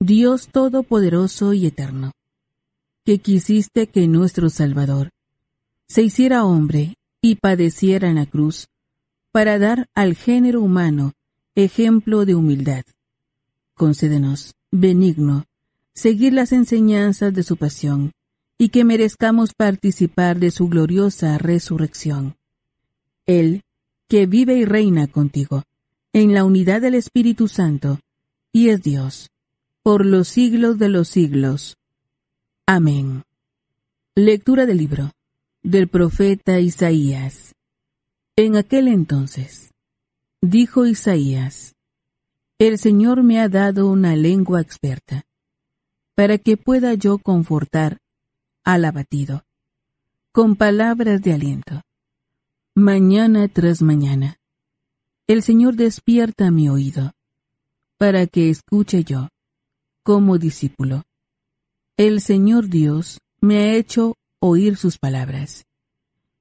Dios Todopoderoso y Eterno, que quisiste que nuestro Salvador se hiciera hombre y padeciera en la cruz para dar al género humano ejemplo de humildad. Concédenos, benigno, seguir las enseñanzas de su pasión y que merezcamos participar de su gloriosa resurrección. Él, que vive y reina contigo, en la unidad del Espíritu Santo, y es Dios, por los siglos de los siglos. Amén. Lectura del libro del profeta Isaías. En aquel entonces, dijo Isaías: El Señor me ha dado una lengua experta, para que pueda yo confortar al abatido, con palabras de aliento. Mañana tras mañana, el Señor despierta mi oído, para que escuche yo, como discípulo. El Señor Dios me ha hecho oír sus palabras,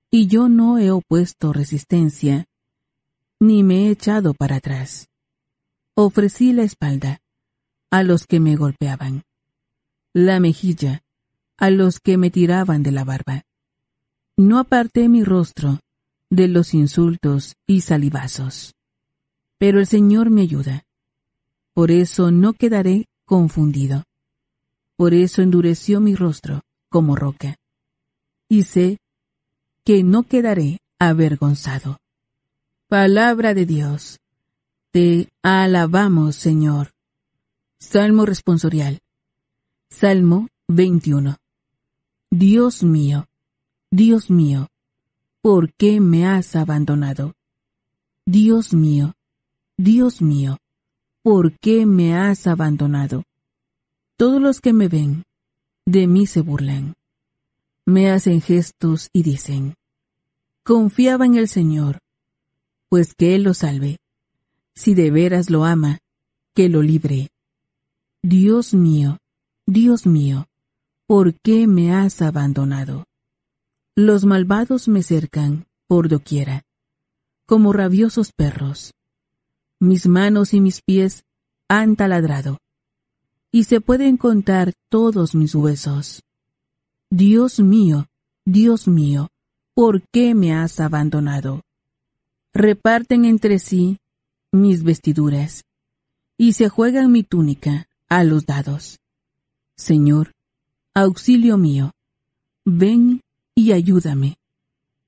y yo no he opuesto resistencia, ni me he echado para atrás. Ofrecí la espalda a los que me golpeaban, la mejilla a los que me tiraban de la barba. No aparté mi rostro de los insultos y salivazos. Pero el Señor me ayuda. Por eso no quedaré confundido. Por eso endureció mi rostro como roca. Y sé que no quedaré avergonzado. Palabra de Dios. Te alabamos, Señor. Salmo responsorial. Salmo 21. Dios mío, ¿por qué me has abandonado? Dios mío, ¿por qué me has abandonado? Todos los que me ven, de mí se burlan. Me hacen gestos y dicen: Confiaba en el Señor, pues que Él lo salve. Si de veras lo ama, que lo libre. Dios mío, ¿por qué me has abandonado? Los malvados me cercan por doquiera, como rabiosos perros. Mis manos y mis pies han taladrado, y se pueden contar todos mis huesos. Dios mío, ¿por qué me has abandonado? Reparten entre sí mis vestiduras, y se juegan mi túnica a los dados. Señor, auxilio mío, ven y ayúdame.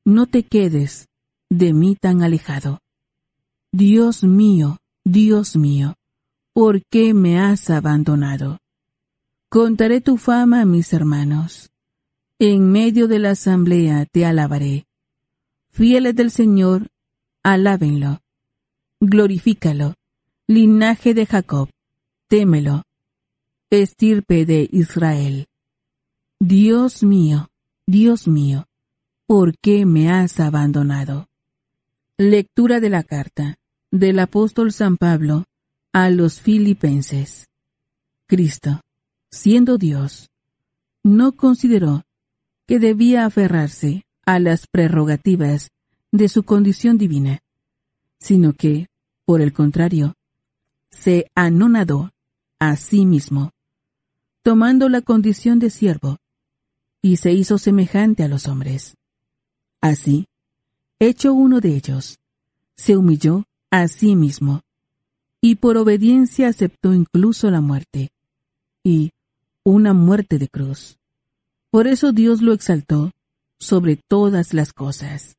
No te quedes de mí tan alejado. Dios mío, ¿por qué me has abandonado? Contaré tu fama a mis hermanos. En medio de la asamblea te alabaré. Fieles del Señor, alábenlo. Glorifícalo, linaje de Jacob, témelo, estirpe de Israel. Dios mío, ¿por qué me has abandonado? Lectura de la carta del apóstol San Pablo a los Filipenses. Cristo, siendo Dios, no consideró que debía aferrarse a las prerrogativas de su condición divina, sino que, por el contrario, se anonadó a sí mismo, tomando la condición de siervo, y se hizo semejante a los hombres. Así, hecho uno de ellos, se humilló a sí mismo, y por obediencia aceptó incluso la muerte, y una muerte de cruz. Por eso Dios lo exaltó sobre todas las cosas,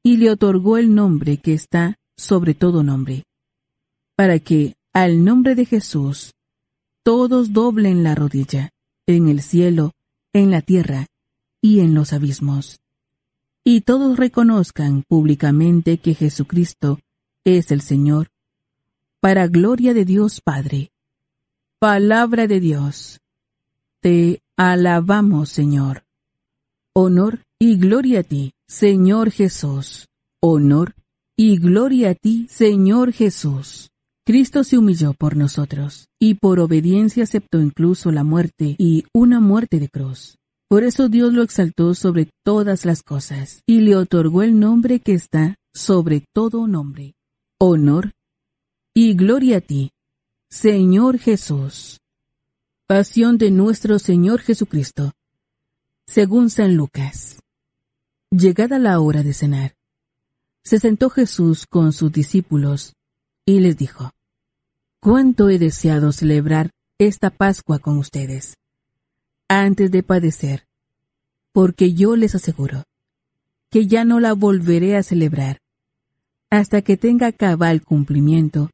y le otorgó el nombre que está sobre todo nombre, para que, al nombre de Jesús, todos doblen la rodilla, en el cielo, en la tierra y en los abismos, y todos reconozcan públicamente que Jesucristo es el Señor, para gloria de Dios Padre. Palabra de Dios. Te alabamos, Señor. Honor y gloria a ti, Señor Jesús. Honor y gloria a ti, Señor Jesús. Cristo se humilló por nosotros, y por obediencia aceptó incluso la muerte y una muerte de cruz. Por eso Dios lo exaltó sobre todas las cosas, y le otorgó el nombre que está sobre todo nombre. Honor y gloria a ti, Señor Jesús. Pasión de nuestro Señor Jesucristo, según San Lucas. Llegada la hora de cenar, se sentó Jesús con sus discípulos y les dijo: «Cuánto he deseado celebrar esta Pascua con ustedes, antes de padecer, porque yo les aseguro que ya no la volveré a celebrar hasta que tenga cabal cumplimiento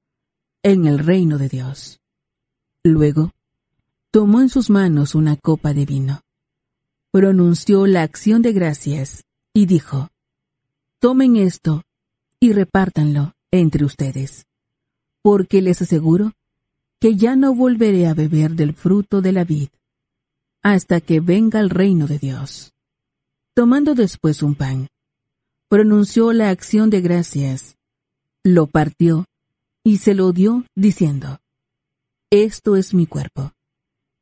en el reino de Dios». Luego, tomó en sus manos una copa de vino, pronunció la acción de gracias y dijo: «Tomen esto y repártanlo entre ustedes, porque les aseguro que ya no volveré a beber del fruto de la vid hasta que venga el reino de Dios». Tomando después un pan, pronunció la acción de gracias, lo partió y se lo dio, diciendo: «Esto es mi cuerpo,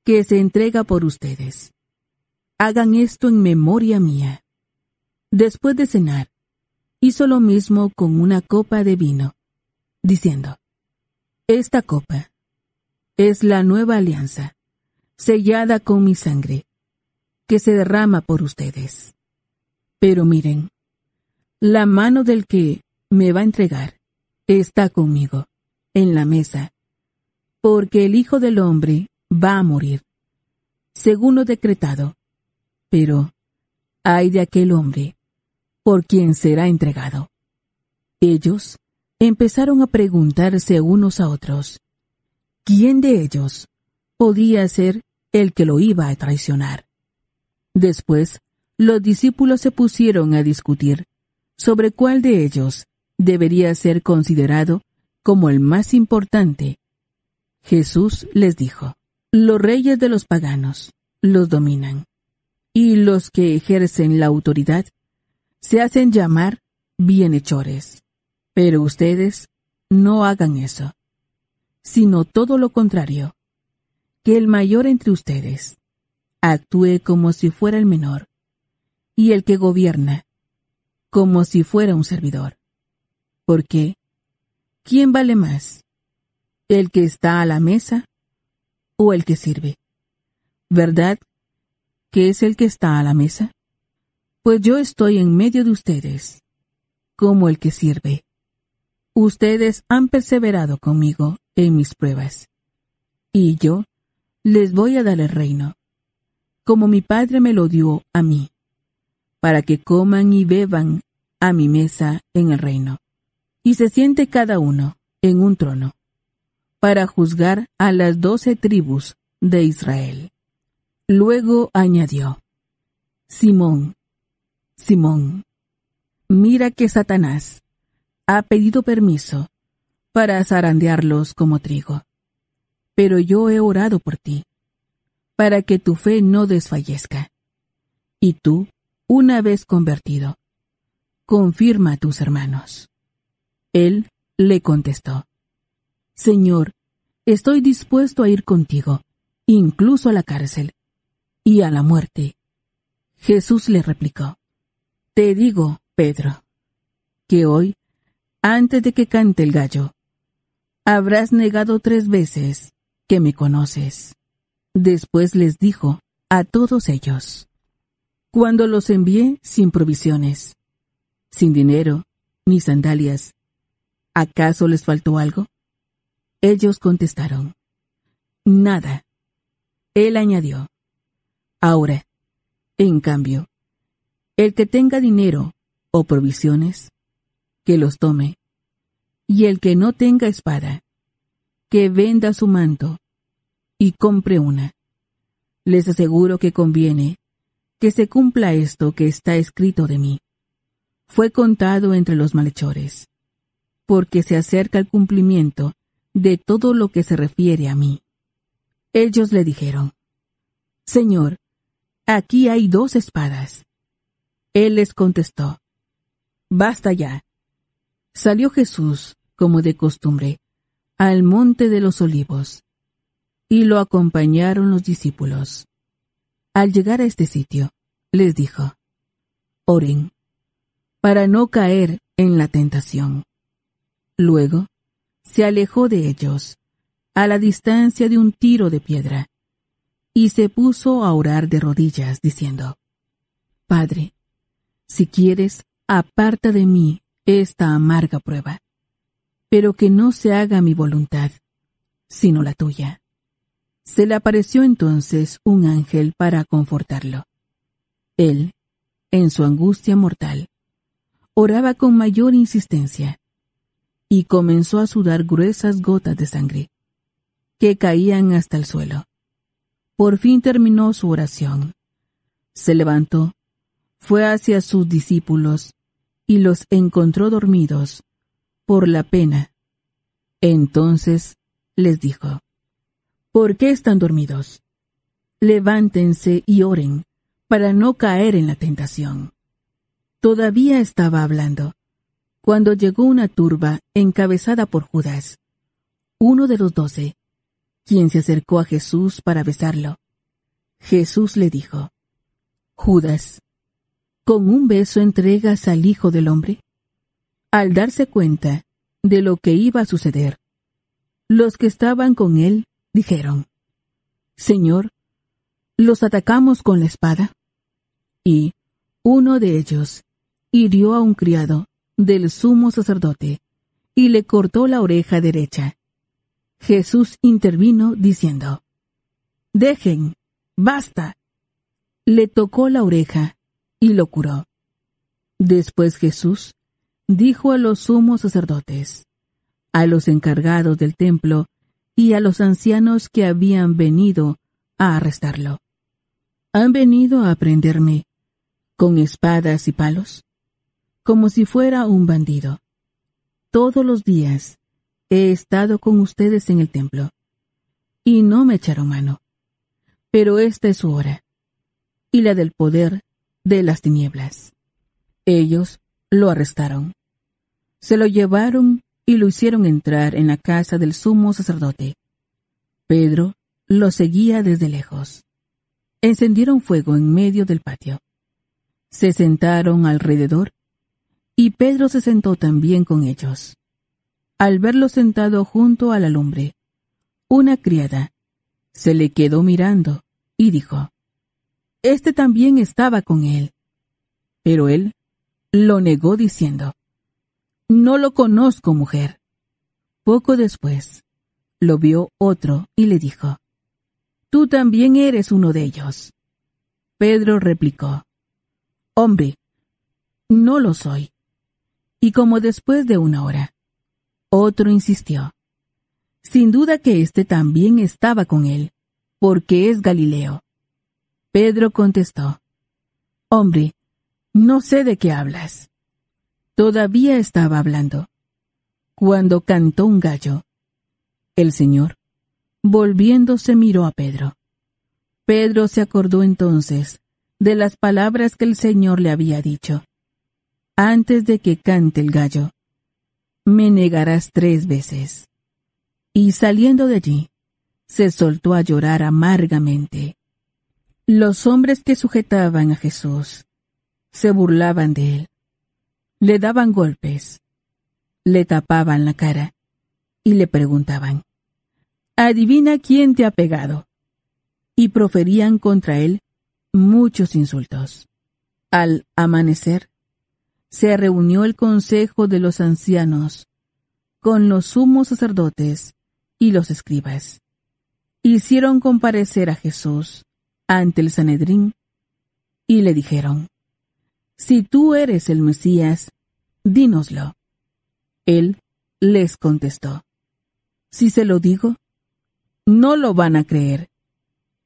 que se entrega por ustedes. Hagan esto en memoria mía». Después de cenar, hizo lo mismo con una copa de vino, diciendo: «Esta copa es la nueva alianza, sellada con mi sangre, que se derrama por ustedes. Pero miren, la mano del que me va a entregar está conmigo en la mesa, porque el Hijo del Hombre va a morir, según lo decretado, pero ay de aquel hombre por quien será entregado». Ellos empezaron a preguntarse unos a otros quién de ellos podía ser el que lo iba a traicionar. Después, los discípulos se pusieron a discutir sobre cuál de ellos debería ser considerado como el más importante. Jesús les dijo: «Los reyes de los paganos los dominan, y los que ejercen la autoridad se hacen llamar bienhechores. Pero ustedes no hagan eso, sino todo lo contrario, que el mayor entre ustedes actúe como si fuera el menor, y el que gobierna como si fuera un servidor. Porque, ¿quién vale más, el que está a la mesa o el que sirve? ¿Verdad que es el que está a la mesa? Pues yo estoy en medio de ustedes como el que sirve. Ustedes han perseverado conmigo en mis pruebas, y yo les voy a dar el reino, como mi Padre me lo dio a mí, para que coman y beban a mi mesa en el reino, y se siente cada uno en un trono, para juzgar a las 12 tribus de Israel». Luego añadió: «Simón, Simón, mira que Satanás ha pedido permiso para zarandearlos como trigo, pero yo he orado por ti, para que tu fe no desfallezca. Y tú, una vez convertido, confirma a tus hermanos». Él le contestó: «Señor, estoy dispuesto a ir contigo, incluso a la cárcel y a la muerte». Jesús le replicó: «Te digo, Pedro, que hoy, antes de que cante el gallo, habrás negado 3 veces que me conoces». Después les dijo a todos ellos: «Cuando los envié sin provisiones, sin dinero ni sandalias, ¿acaso les faltó algo?». Ellos contestaron: «Nada». Él añadió: «Ahora, en cambio, el que tenga dinero o provisiones, que los tome, y el que no tenga espada, que venda su manto y compre una. Les aseguro que conviene que se cumpla esto que está escrito de mí. Fue contado entre los malhechores, porque se acerca el cumplimiento de todo lo que se refiere a mí». Ellos le dijeron: «Señor, aquí hay 2 espadas». Él les contestó: «Basta ya». Salió Jesús, como de costumbre, al monte de los Olivos, y lo acompañaron los discípulos. Al llegar a este sitio, les dijo: «Oren, para no caer en la tentación». Luego, se alejó de ellos, a la distancia de un tiro de piedra, y se puso a orar de rodillas, diciendo: Padre, si quieres, aparta de mí esta amarga prueba, pero que no se haga mi voluntad, sino la tuya. Se le apareció entonces un ángel para confortarlo. Él, en su angustia mortal, oraba con mayor insistencia, y comenzó a sudar gruesas gotas de sangre, que caían hasta el suelo. Por fin terminó su oración. Se levantó, fue hacia sus discípulos, y los encontró dormidos por la pena. Entonces les dijo: ¿Por qué están dormidos? Levántense y oren, para no caer en la tentación. Todavía estaba hablando, cuando llegó una turba encabezada por Judas, uno de los 12, quien se acercó a Jesús para besarlo. Jesús le dijo: Judas, ¿con un beso entregas al Hijo del Hombre? Al darse cuenta de lo que iba a suceder, los que estaban con él dijeron: Señor, ¿los atacamos con la espada? Y uno de ellos hirió a un criado del sumo sacerdote y le cortó la oreja derecha. Jesús intervino diciendo: Dejen, basta. Le tocó la oreja y lo curó. Después Jesús dijo a los sumos sacerdotes, a los encargados del templo y a los ancianos que habían venido a arrestarlo: ¿Han venido a prenderme con espadas y palos? Como si fuera un bandido. Todos los días he estado con ustedes en el templo, y no me echaron mano. Pero esta es su hora, y la del poder de las tinieblas. Ellos lo arrestaron. Se lo llevaron y lo hicieron entrar en la casa del sumo sacerdote. Pedro lo seguía desde lejos. Encendieron fuego en medio del patio. Se sentaron alrededor, y Pedro se sentó también con ellos. Al verlo sentado junto a la lumbre, una criada se le quedó mirando y dijo: Este también estaba con él. Pero él lo negó diciendo: No lo conozco, mujer. Poco después, lo vio otro y le dijo: Tú también eres uno de ellos. Pedro replicó: Hombre, no lo soy. Y como después de una hora, otro insistió: Sin duda que éste también estaba con él, porque es Galileo. Pedro contestó: Hombre, no sé de qué hablas. Todavía estaba hablando, cuando cantó un gallo. El Señor, volviéndose, miró a Pedro. Pedro se acordó entonces de las palabras que el Señor le había dicho: Antes de que cante el gallo, me negarás 3 veces. Y saliendo de allí, se soltó a llorar amargamente. Los hombres que sujetaban a Jesús se burlaban de él, le daban golpes, le tapaban la cara y le preguntaban: Adivina quién te ha pegado. Y proferían contra él muchos insultos. Al amanecer, se reunió el consejo de los ancianos con los sumos sacerdotes y los escribas. Hicieron comparecer a Jesús ante el Sanedrín y le dijeron: Si tú eres el Mesías, dínoslo. Él les contestó: Si se lo digo, no lo van a creer.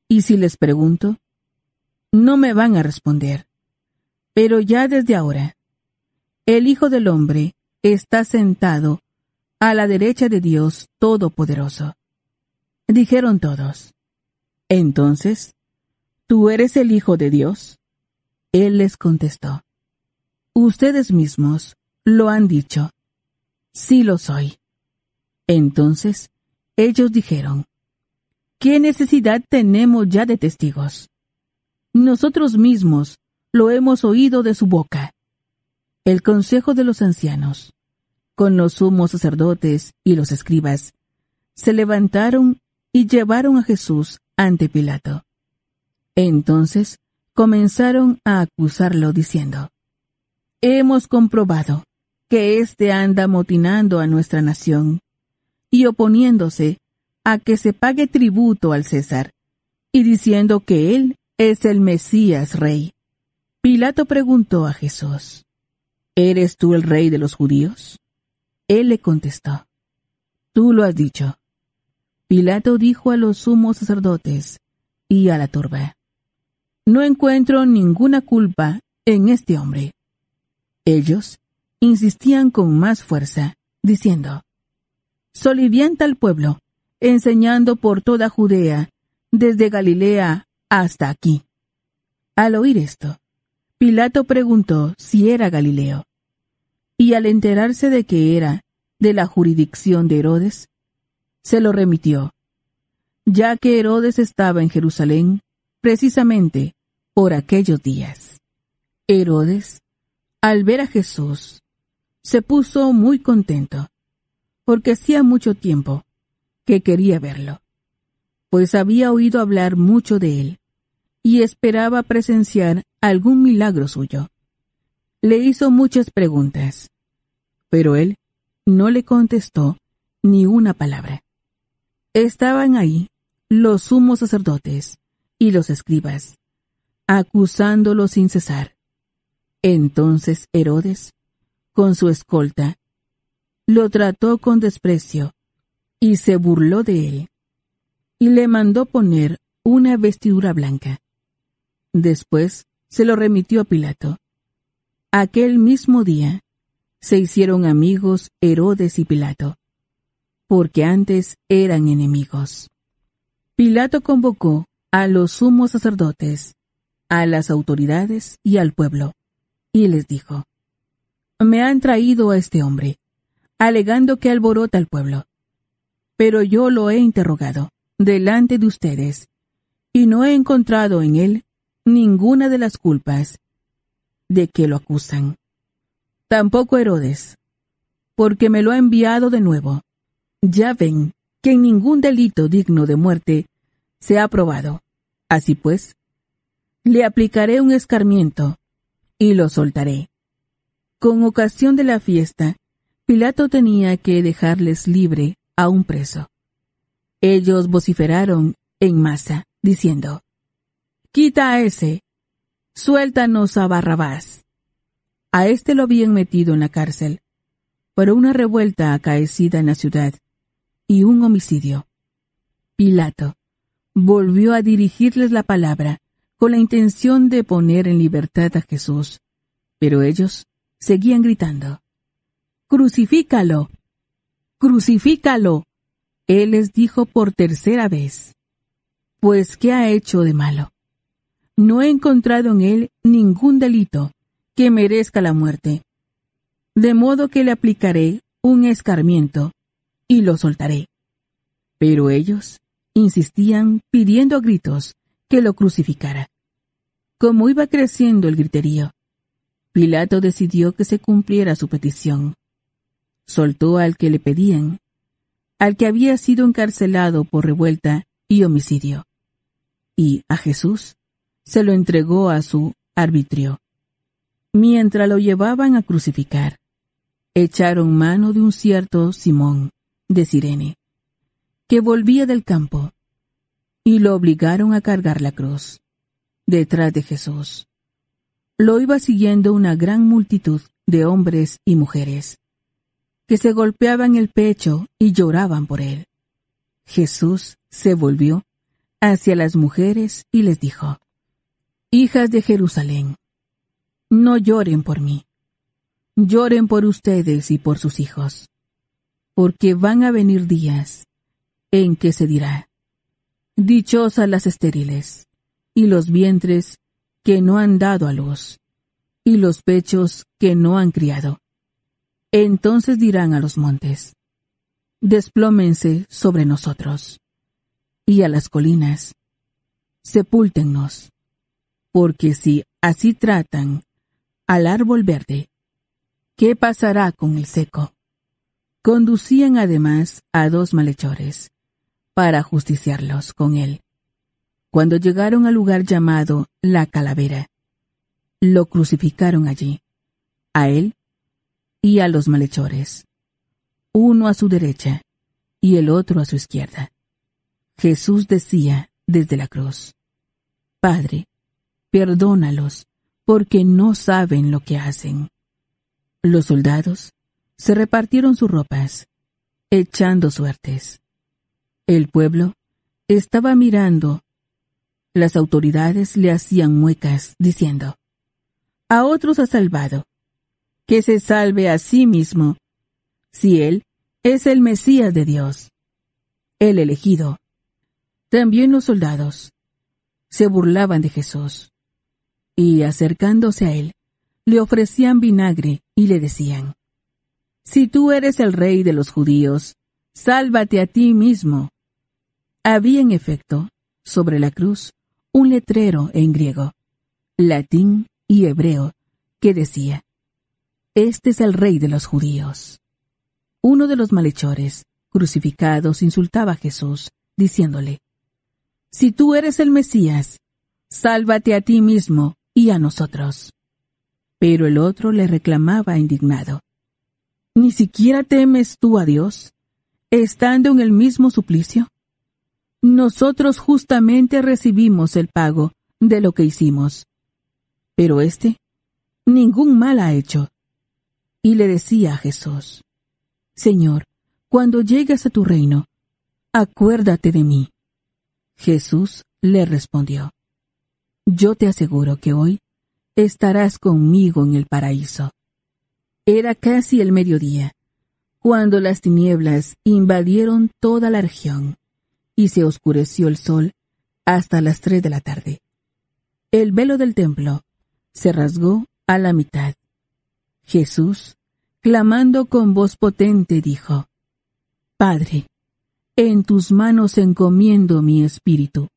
Y si les pregunto, no me van a responder. Pero ya desde ahora, el Hijo del Hombre está sentado a la derecha de Dios Todopoderoso. Dijeron todos: Entonces, ¿tú eres el Hijo de Dios? Él les contestó: Ustedes mismos lo han dicho. Sí lo soy. Entonces, ellos dijeron: ¿Qué necesidad tenemos ya de testigos? Nosotros mismos lo hemos oído de su boca. El consejo de los ancianos, con los sumos sacerdotes y los escribas, se levantaron y llevaron a Jesús ante Pilato. Entonces comenzaron a acusarlo diciendo: Hemos comprobado que éste anda amotinando a nuestra nación y oponiéndose a que se pague tributo al César, y diciendo que él es el Mesías Rey. Pilato preguntó a Jesús: ¿Eres tú el rey de los judíos? Él le contestó: Tú lo has dicho. Pilato dijo a los sumos sacerdotes y a la turba: No encuentro ninguna culpa en este hombre. Ellos insistían con más fuerza, diciendo: Solivianta al pueblo, enseñando por toda Judea, desde Galilea hasta aquí. Al oír esto, Pilato preguntó si era Galileo, y al enterarse de que era de la jurisdicción de Herodes, se lo remitió, ya que Herodes estaba en Jerusalén precisamente por aquellos días. Herodes, al ver a Jesús, se puso muy contento, porque hacía mucho tiempo que quería verlo, pues había oído hablar mucho de él, y esperaba presenciar algún milagro suyo. Le hizo muchas preguntas, pero él no le contestó ni una palabra. Estaban ahí los sumos sacerdotes y los escribas, acusándolo sin cesar. Entonces Herodes, con su escolta, lo trató con desprecio y se burló de él, y le mandó poner una vestidura blanca. Después se lo remitió a Pilato. Aquel mismo día se hicieron amigos Herodes y Pilato, porque antes eran enemigos. Pilato convocó a los sumos sacerdotes, a las autoridades y al pueblo, y les dijo: Me han traído a este hombre, alegando que alborota al pueblo. Pero yo lo he interrogado delante de ustedes, y no he encontrado en él ninguna de las culpas de que lo acusan. Tampoco Herodes, porque me lo ha enviado de nuevo. Ya ven que ningún delito digno de muerte se ha probado. Así pues, le aplicaré un escarmiento y lo soltaré. Con ocasión de la fiesta, Pilato tenía que dejarles libre a un preso. Ellos vociferaron en masa, diciendo: Quita a ese, suéltanos a Barrabás. A este lo habían metido en la cárcel por una revuelta acaecida en la ciudad y un homicidio. Pilato volvió a dirigirles la palabra con la intención de poner en libertad a Jesús, pero ellos seguían gritando: ¡Crucifícalo! ¡Crucifícalo! Él les dijo por tercera vez: Pues, ¿qué ha hecho de malo? No he encontrado en él ningún delito que merezca la muerte, de modo que le aplicaré un escarmiento y lo soltaré. Pero ellos insistían pidiendo a gritos que lo crucificara. Como iba creciendo el griterío, Pilato decidió que se cumpliera su petición. Soltó al que le pedían, al que había sido encarcelado por revuelta y homicidio, y a Jesús se lo entregó a su arbitrio. Mientras lo llevaban a crucificar, echaron mano de un cierto Simón de Cirene, que volvía del campo, y lo obligaron a cargar la cruz detrás de Jesús. Lo iba siguiendo una gran multitud de hombres y mujeres, que se golpeaban el pecho y lloraban por él. Jesús se volvió hacia las mujeres y les dijo: Hijas de Jerusalén, no lloren por mí, lloren por ustedes y por sus hijos, porque van a venir días en que se dirá: Dichosas las estériles, y los vientres que no han dado a luz, y los pechos que no han criado. Entonces dirán a los montes: Desplómense sobre nosotros, y a las colinas: Sepúltennos, porque si así tratan al árbol verde, ¿qué pasará con el seco? Conducían además a 2 malhechores, para justiciarlos con él. Cuando llegaron al lugar llamado La Calavera, lo crucificaron allí, a él y a los malhechores, uno a su derecha y el otro a su izquierda. Jesús decía desde la cruz: Padre, perdónalos, porque no saben lo que hacen. Los soldados se repartieron sus ropas, echando suertes. El pueblo estaba mirando. Las autoridades le hacían muecas, diciendo: A otros ha salvado, que se salve a sí mismo, si él es el Mesías de Dios, el elegido. También los soldados se burlaban de Jesús, y acercándose a él, le ofrecían vinagre y le decían: Si tú eres el rey de los judíos, sálvate a ti mismo. Había en efecto sobre la cruz un letrero en griego, latín y hebreo que decía: Este es el rey de los judíos. Uno de los malhechores crucificados insultaba a Jesús, diciéndole: Si tú eres el Mesías, sálvate a ti mismo y a nosotros. Pero el otro le reclamaba indignado: ¿Ni siquiera temes tú a Dios, estando en el mismo suplicio? Nosotros justamente recibimos el pago de lo que hicimos, pero éste ningún mal ha hecho. Y le decía a Jesús: Señor, cuando llegues a tu reino, acuérdate de mí. Jesús le respondió: Yo te aseguro que hoy estarás conmigo en el paraíso. Era casi el mediodía, cuando las tinieblas invadieron toda la región, y se oscureció el sol hasta las 3 de la tarde. El velo del templo se rasgó a la mitad. Jesús, clamando con voz potente, dijo: Padre, en tus manos encomiendo mi espíritu.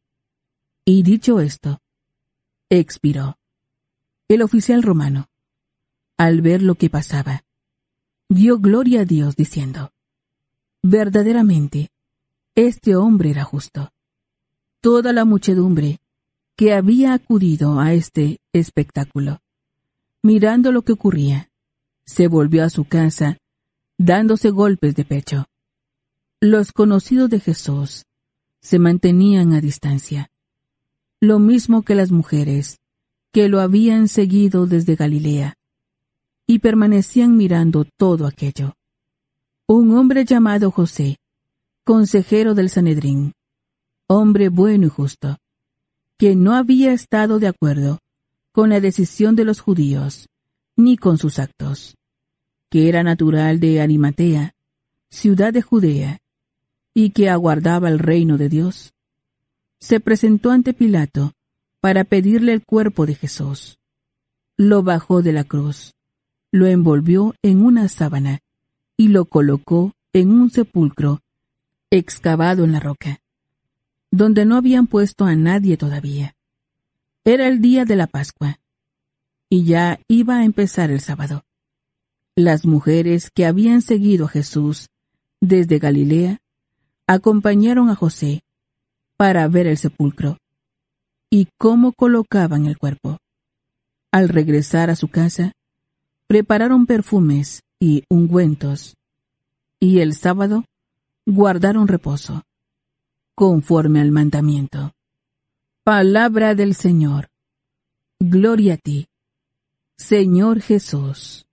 Y dicho esto, expiró. El oficial romano, al ver lo que pasaba, dio gloria a Dios diciendo: Verdaderamente, este hombre era justo. Toda la muchedumbre que había acudido a este espectáculo, mirando lo que ocurría, se volvió a su casa, dándose golpes de pecho. Los conocidos de Jesús se mantenían a distancia, lo mismo que las mujeres que lo habían seguido desde Galilea, y permanecían mirando todo aquello. Un hombre llamado José, consejero del Sanedrín, hombre bueno y justo, que no había estado de acuerdo con la decisión de los judíos, ni con sus actos, que era natural de Arimatea, ciudad de Judea, y que aguardaba el reino de Dios, se presentó ante Pilato para pedirle el cuerpo de Jesús. Lo bajó de la cruz, lo envolvió en una sábana y lo colocó en un sepulcro excavado en la roca, donde no habían puesto a nadie todavía. Era el día de la Pascua, y ya iba a empezar el sábado. Las mujeres que habían seguido a Jesús desde Galilea acompañaron a José para ver el sepulcro y cómo colocaban el cuerpo. Al regresar a su casa, prepararon perfumes y ungüentos, y el sábado guardaron reposo, conforme al mandamiento. Palabra del Señor. Gloria a ti, Señor Jesús.